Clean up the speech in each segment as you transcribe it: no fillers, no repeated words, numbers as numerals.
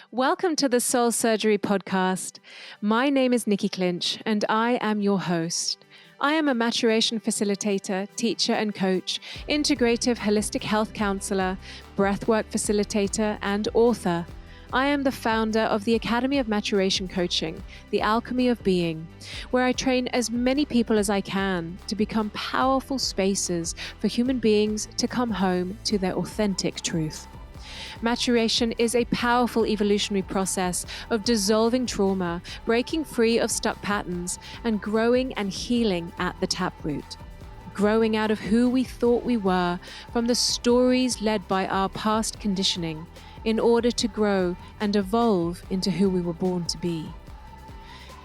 Welcome to the Soul Surgery Podcast. My name is Nikki Clinch, and I am your host. I am a maturation facilitator, teacher and coach, integrative holistic health counselor, breathwork facilitator, and author. I am the founder of the Academy of Maturation Coaching, the Alchemy of Being, where I train as many people as I can to become powerful spaces for human beings to come home to their authentic truth. Maturation is a powerful evolutionary process of dissolving trauma, breaking free of stuck patterns, and growing and healing at the taproot. Growing out of who we thought we were from the stories led by our past conditioning in order to grow and evolve into who we were born to be.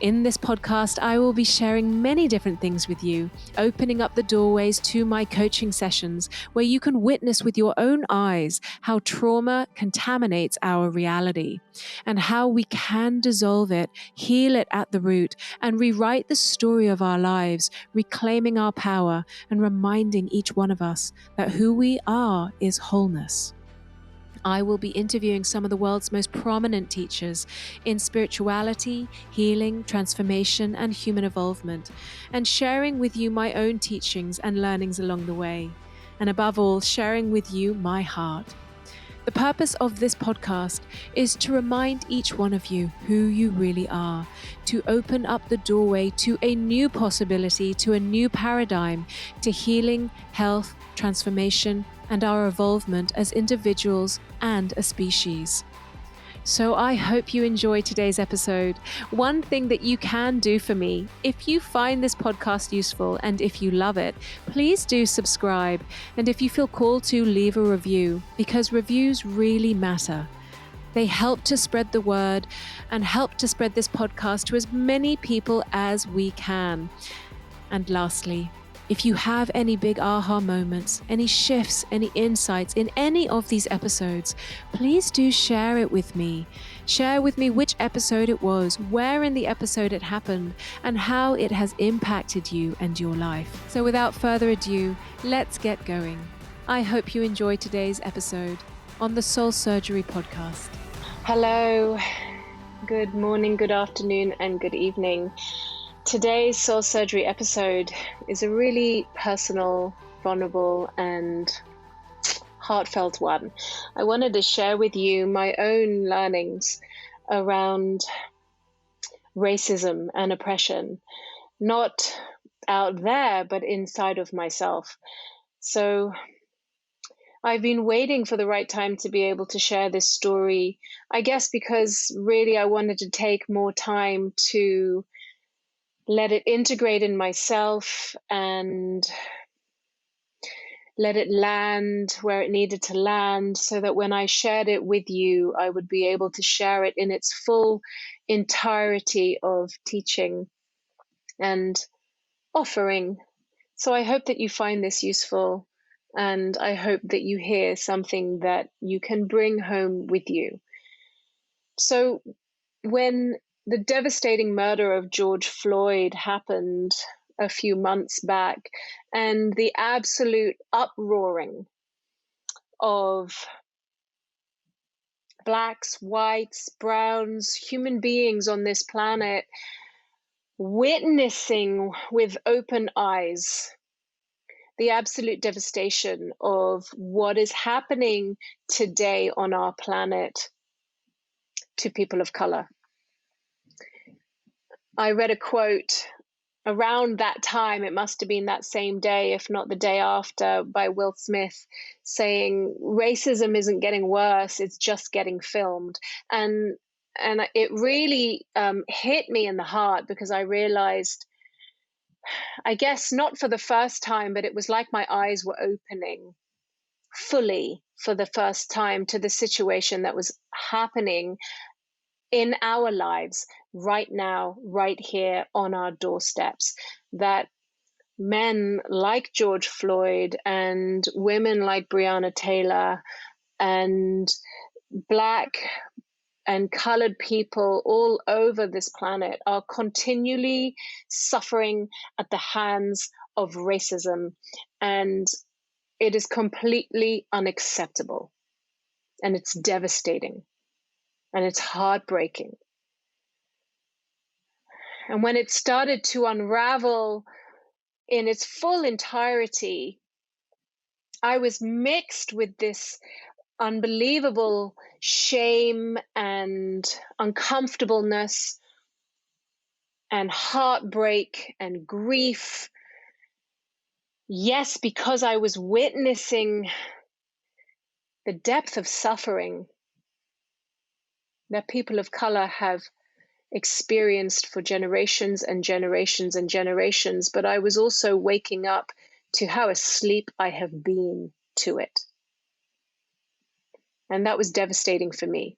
In this podcast, I will be sharing many different things with you, opening up the doorways to my coaching sessions where you can witness with your own eyes how trauma contaminates our reality and how we can dissolve it, heal it at the root, and rewrite the story of our lives, reclaiming our power and reminding each one of us that who we are is wholeness. I will be interviewing some of the world's most prominent teachers in spirituality, healing, transformation, and human evolvement, and sharing with you my own teachings and learnings along the way. And above all, sharing with you my heart. The purpose of this podcast is to remind each one of you who you really are, to open up the doorway to a new possibility, to a new paradigm, to healing, health, transformation, and our evolvement as individuals and a species. So I hope you enjoy today's episode. One thing that you can do for me, if you find this podcast useful and if you love it, please do subscribe. And if you feel called to, leave a review, because reviews really matter. They help to spread the word and help to spread this podcast to as many people as we can. And lastly, if you have any big aha moments, any shifts, any insights in any of these episodes, please do share it with me. Share with me which episode it was, where in the episode it happened, and how it has impacted you and your life. So without further ado, let's get going. I hope you enjoy today's episode on the Soul Surgery Podcast. Hello, good morning, good afternoon, and good evening. Today's Soul Surgery episode is a really personal, vulnerable, and heartfelt one. I wanted to share with you my own learnings around racism and oppression, not out there, but inside of myself. So I've been waiting for the right time to be able to share this story, I guess because really I wanted to take more time to let it integrate in myself and let it land where it needed to land so that when I shared it with you, I would be able to share it in its full entirety of teaching and offering. So I hope that you find this useful, and I hope that you hear something that you can bring home with you. So when the devastating murder of George Floyd happened a few months back, and the absolute uproaring of blacks, whites, browns, human beings on this planet, witnessing with open eyes the absolute devastation of what is happening today on our planet to people of color. I read a quote around that time, it must have been that same day, if not the day after, by Will Smith saying, racism isn't getting worse, it's just getting filmed. And it really hit me in the heart, because I realized, I guess not for the first time, but it was like my eyes were opening fully for the first time to the situation that was happening in our lives right now, right here on our doorsteps, that men like George Floyd and women like Breonna Taylor and Black and colored people all over this planet are continually suffering at the hands of racism. And it is completely unacceptable. And it's devastating. And it's heartbreaking. And when it started to unravel in its full entirety, I was mixed with this unbelievable shame and uncomfortableness and heartbreak and grief. Yes, because I was witnessing the depth of suffering that people of color have experienced for generations and generations and generations, but I was also waking up to how asleep I have been to it. And that was devastating for me.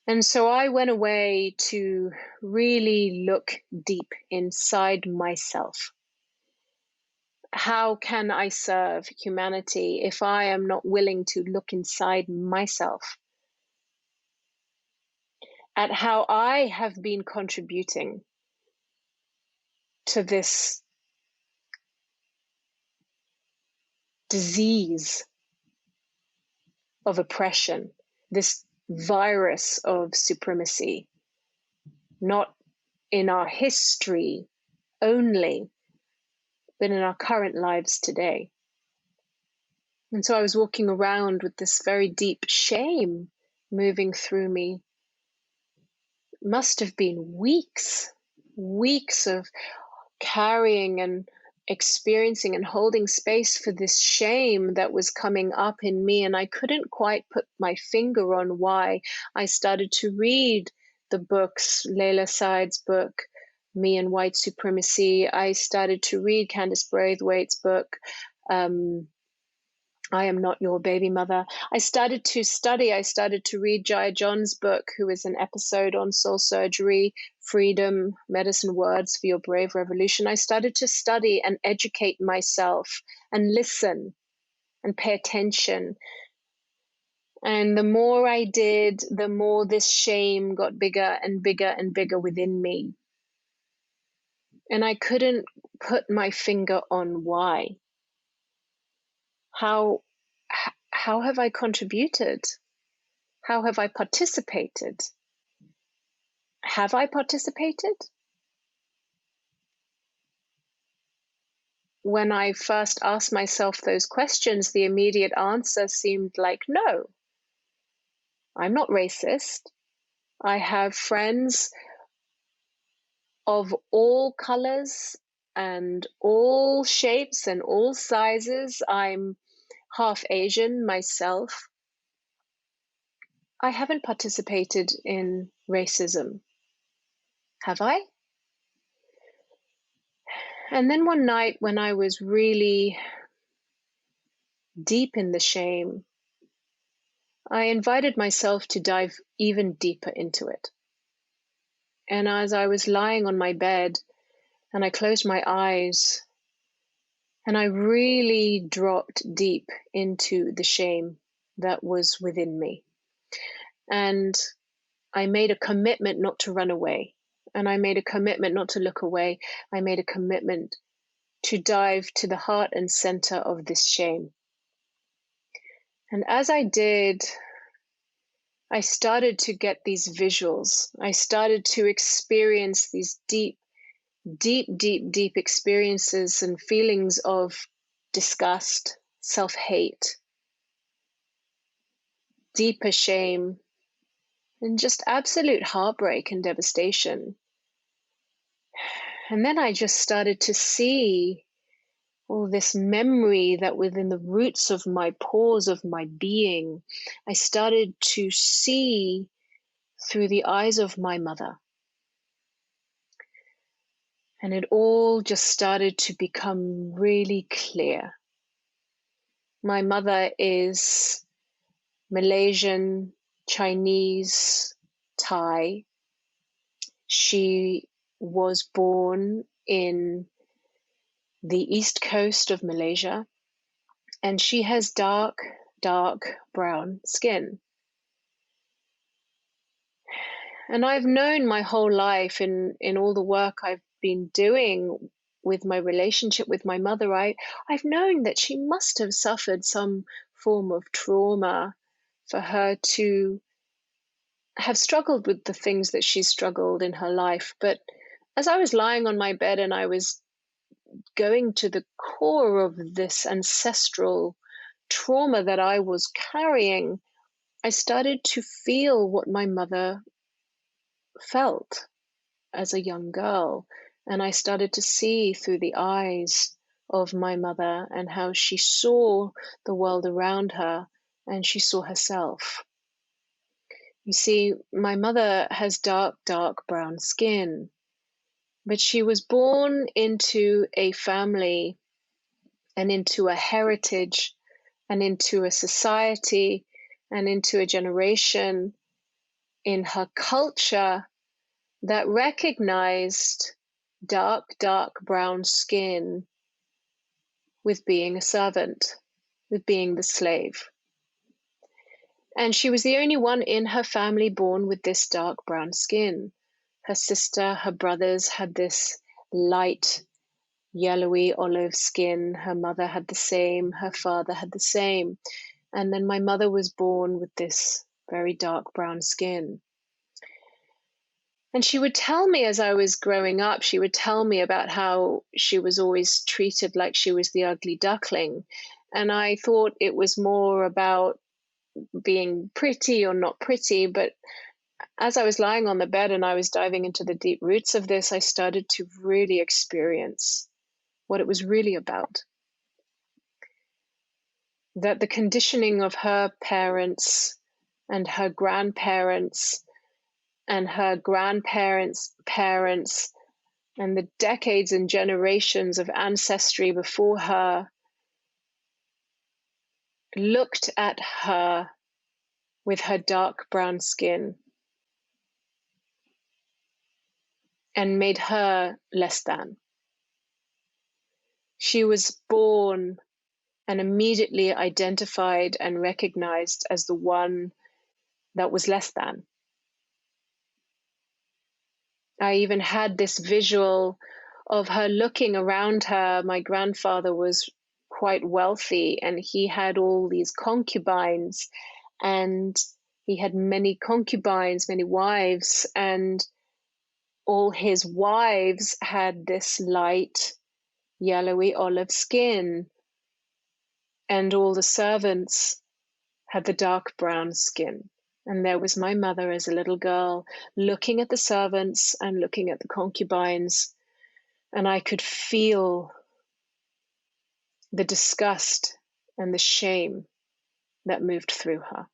And so I went away to really look deep inside myself. How can I serve humanity if I am not willing to look inside myself at how I have been contributing to this disease of oppression, this virus of supremacy, not in our history only, but in our current lives today. And so I was walking around with this very deep shame moving through me. It must have been weeks of carrying and experiencing and holding space for this shame that was coming up in me. And I couldn't quite put my finger on why. I started to read the books, Layla Said's book, Me and White Supremacy. I started to read Candace Braithwaite's book, I Am Not Your Baby Mother. I started to study. I started to read Jaya John's book, who is an episode on soul surgery, freedom, medicine, words for your brave revolution. I started to study and educate myself and listen and pay attention. And the more I did, the more this shame got bigger and bigger and bigger within me. And I couldn't put my finger on why. How have I contributed? How have I participated? Have I participated? When I first asked myself those questions, the immediate answer seemed like, no, I'm not racist. I have friends of all colors and all shapes and all sizes. I'm half Asian myself. I haven't participated in racism. Have I? And then one night when I was really deep in the shame, I invited myself to dive even deeper into it. And as I was lying on my bed and I closed my eyes and I really dropped deep into the shame that was within me. And I made a commitment not to run away. And I made a commitment not to look away. I made a commitment to dive to the heart and center of this shame. And as I did, I started to get these visuals. I started to experience these deep experiences and feelings of disgust, self-hate, deeper shame, and just absolute heartbreak and devastation. And then I just started to see all this memory that within the roots of my pores of my being, I started to see through the eyes of my mother. And it all just started to become really clear. My mother is Malaysian, Chinese, Thai. She was born in the east coast of Malaysia, and she has dark brown skin. And I've known my whole life in all the work I've been doing with my relationship with my mother, I've known that she must have suffered some form of trauma for her to have struggled with the things that she struggled in her life. But as I was lying on my bed and I was going to the core of this ancestral trauma that I was carrying, I started to feel what my mother felt as a young girl. And I started to see through the eyes of my mother and how she saw the world around her and she saw herself. You see, my mother has dark, dark brown skin, but she was born into a family and into a heritage and into a society and into a generation in her culture that recognized dark, dark brown skin with being a servant, with being the slave. And she was the only one in her family born with this dark brown skin. Her sister, her brothers had this light, yellowy olive skin. Her mother had the same. Her father had the same. And then my mother was born with this very dark brown skin. And she would tell me as I was growing up, she would tell me about how she was always treated like she was the ugly duckling. And I thought it was more about being pretty or not pretty. But as I was lying on the bed and I was diving into the deep roots of this, I started to really experience what it was really about. That the conditioning of her parents and her grandparents and her grandparents' parents and the decades and generations of ancestry before her looked at her with her dark brown skin and made her less than. She was born and immediately identified and recognized as the one that was less than. I even had this visual of her looking around her. My grandfather was quite wealthy and he had all these concubines, and he had many concubines, many wives, and all his wives had this light yellowy olive skin, and all the servants had the dark brown skin. And there was my mother as a little girl looking at the servants and looking at the concubines, and I could feel the disgust and the shame that moved through her.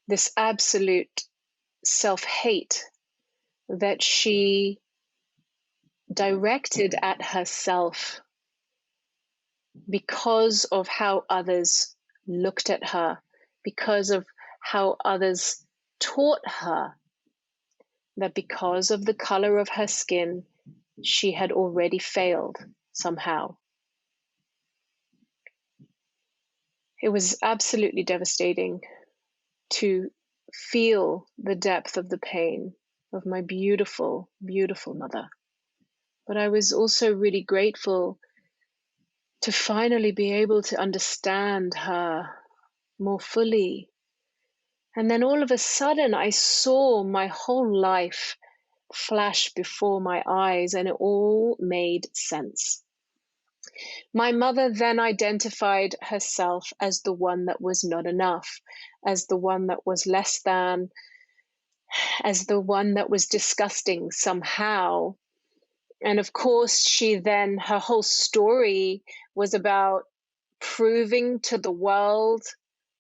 This absolute self-hate that she directed at herself because of how others looked at her, because of how others taught her that because of the color of her skin, she had already failed somehow. It was absolutely devastating to feel the depth of the pain of my beautiful, beautiful mother. But I was also really grateful to finally be able to understand her more fully. And then all of a sudden, I saw my whole life flash before my eyes, and it all made sense. My mother then identified herself as the one that was not enough, as the one that was less than, as the one that was disgusting somehow. And of course, her whole story was about proving to the world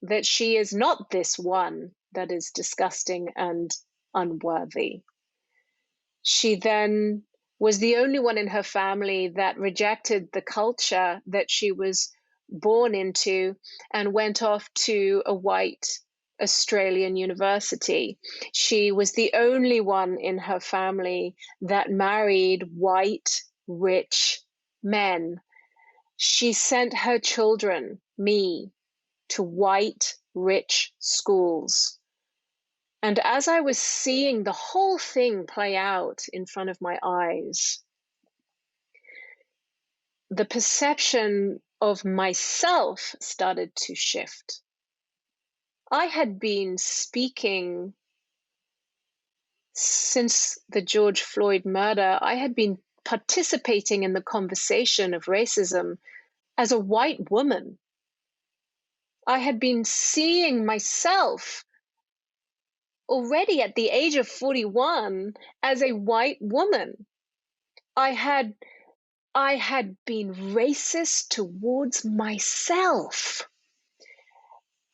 that she is not this one that is disgusting and unworthy. She then was the only one in her family that rejected the culture that she was born into and went off to a white Australian university. She was the only one in her family that married white, rich men. She sent her children, me, to white, rich schools. And as I was seeing the whole thing play out in front of my eyes, the perception of myself started to shift. I had been speaking since the George Floyd murder. I had been participating in the conversation of racism as a white woman. I had been seeing myself already at the age of 41 as a white woman. I had been racist towards myself.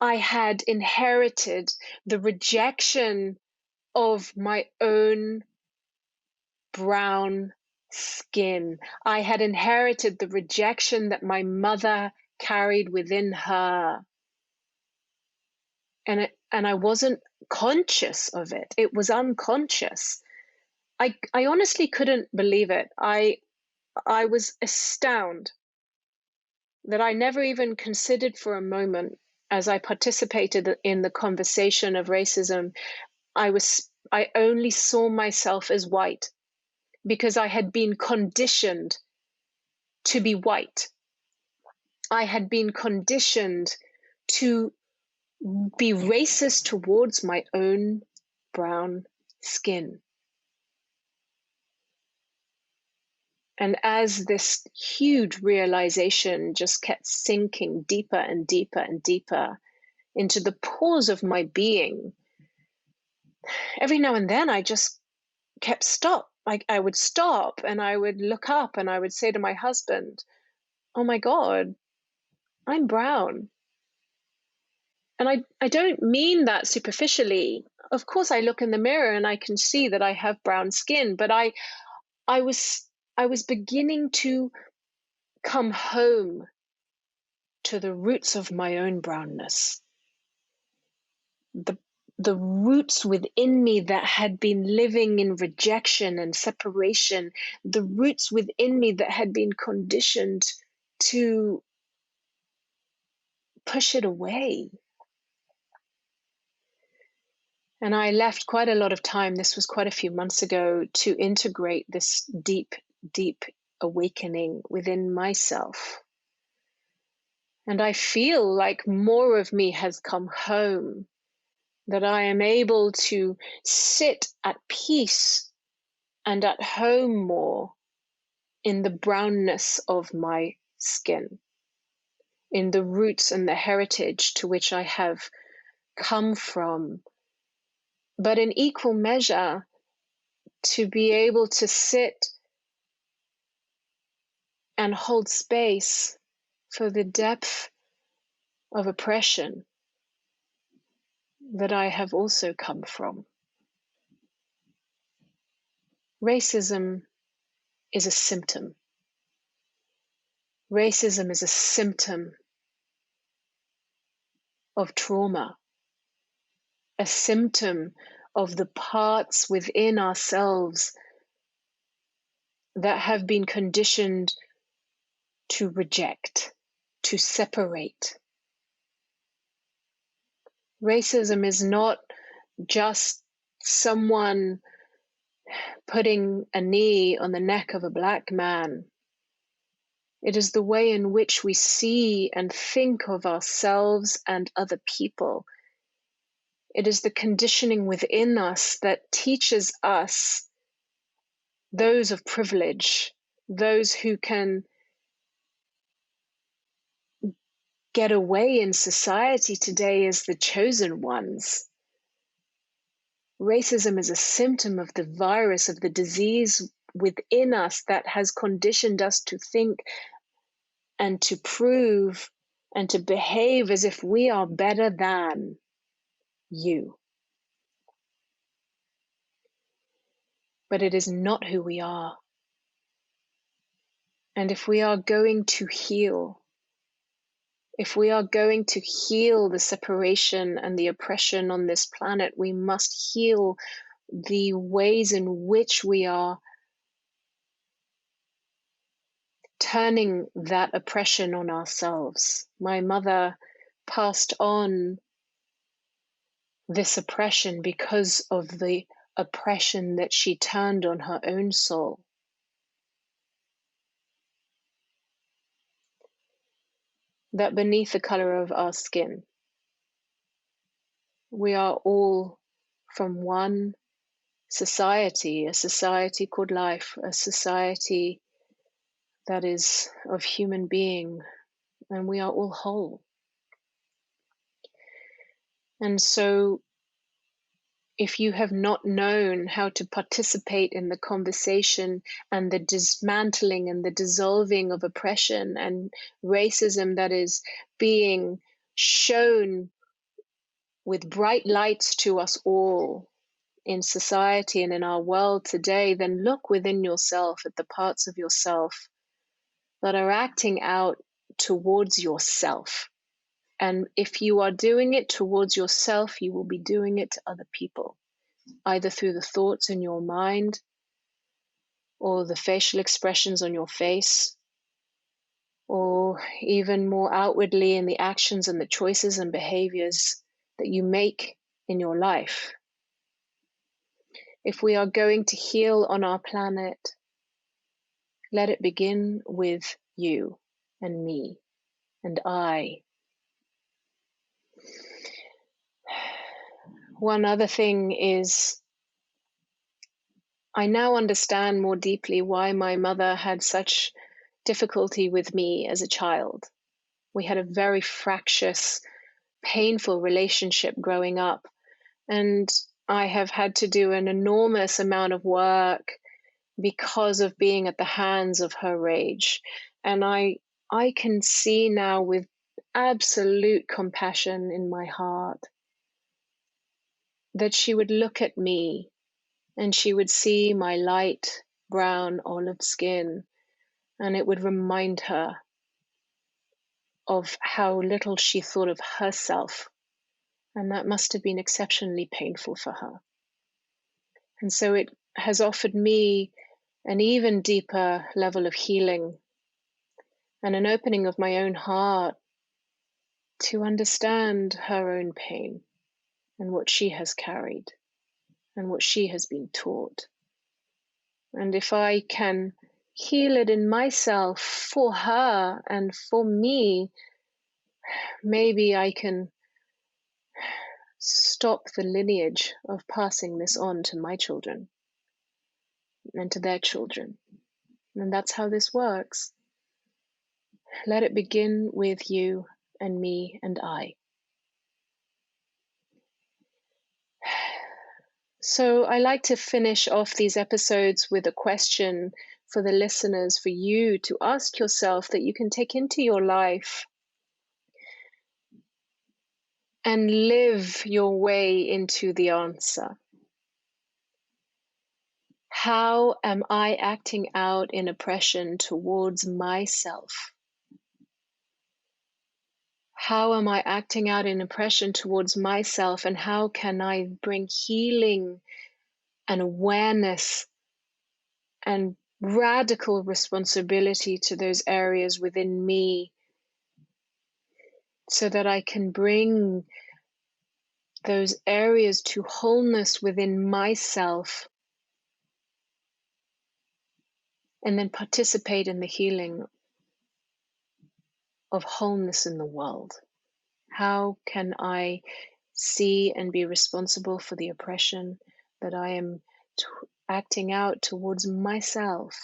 I had inherited the rejection of my own brown skin. I had inherited the rejection that my mother carried within her. And I wasn't conscious of it. It was unconscious. I honestly couldn't believe it. I was astounded that I never even considered for a moment, as I participated in the conversation of racism, I only saw myself as white because I had been conditioned to be white. I had been conditioned to be racist towards my own brown skin. And as this huge realization just kept sinking deeper and deeper and deeper into the pores of my being, every now and then I just kept stop. Like I would stop and I would look up and I would say to my husband, "Oh my God, I'm brown." And I don't mean that superficially. Of course, I look in the mirror and I can see that I have brown skin, but I was beginning to come home to the roots of my own brownness. The roots within me that had been living in rejection and separation, the roots within me that had been conditioned to push it away. And I left quite a lot of time, this was quite a few months ago, to integrate this deep, deep awakening within myself. And I feel like more of me has come home, that I am able to sit at peace and at home more in the brownness of my skin, in the roots and the heritage to which I have come from, but in equal measure to be able to sit and hold space for the depth of oppression that I have also come from. Racism is a symptom. Racism is a symptom of trauma, a symptom of the parts within ourselves that have been conditioned to reject, to separate. Racism is not just someone putting a knee on the neck of a black man. It is the way in which we see and think of ourselves and other people. It is the conditioning within us that teaches us, those of privilege, those who can get away in society today as the chosen ones. Racism is a symptom of the virus, of the disease within us that has conditioned us to think and to prove and to behave as if we are better than you. But it is not who we are. And if we are going to heal, if we are going to heal the separation and the oppression on this planet, we must heal the ways in which we are turning that oppression on ourselves. My mother passed on this oppression because of the oppression that she turned on her own soul. that beneath the color of our skin, we are all from one society, a society called life, a society that is of human being, and we are all whole. And so if you have not known how to participate in the conversation and the dismantling and the dissolving of oppression and racism that is being shown with bright lights to us all in society and in our world today, then look within yourself at the parts of yourself that are acting out towards yourself. And if you are doing it towards yourself, you will be doing it to other people, either through the thoughts in your mind or the facial expressions on your face, or even more outwardly in the actions and the choices and behaviors that you make in your life. If we are going to heal on our planet, let it begin with you and me and I. One other thing is, I now understand more deeply why my mother had such difficulty with me as a child. We had a very fractious, painful relationship growing up, and I have had to do an enormous amount of work because of being at the hands of her rage. And I can see now with absolute compassion in my heart that she would look at me and she would see my light brown olive skin, and it would remind her of how little she thought of herself. And that must have been exceptionally painful for her. And so it has offered me an even deeper level of healing and an opening of my own heart to understand her own pain and what she has carried and what she has been taught. And if I can heal it in myself for her and for me, maybe I can stop the lineage of passing this on to my children and to their children. And that's how this works. Let it begin with you and me and I. So I like to finish off these episodes with a question for the listeners, for you to ask yourself, that you can take into your life and live your way into the answer. How am I acting out in oppression towards myself? How am I acting out in oppression towards myself, and how can I bring healing and awareness and radical responsibility to those areas within me so that I can bring those areas to wholeness within myself and then participate in the healing of wholeness in the world? How can I see and be responsible for the oppression that I am acting out towards myself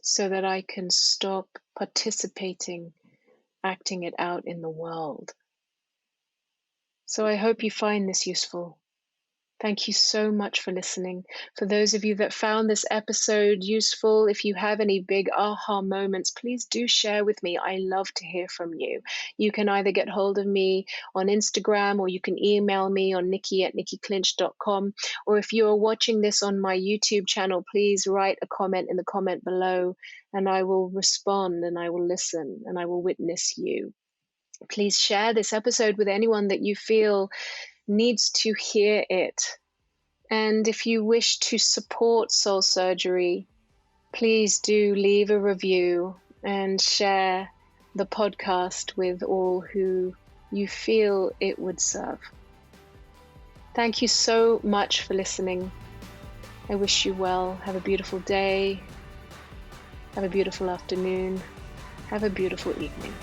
so that I can stop participating, acting it out in the world? So I hope you find this useful. Thank you so much for listening. For those of you that found this episode useful, if you have any big aha moments, please do share with me. I love to hear from you. You can either get hold of me on Instagram, or you can email me on nikki@nikkiclinch.com. Or if you are watching this on my YouTube channel, please write a comment in the comment below, and I will respond, and I will listen, and I will witness you. Please share this episode with anyone that you feel needs to hear it. And if you wish to support Soul Surgery, please do leave a review and share the podcast with all who you feel it would serve. Thank you so much for listening. I wish you well. Have a beautiful day. Have a beautiful afternoon. Have a beautiful evening.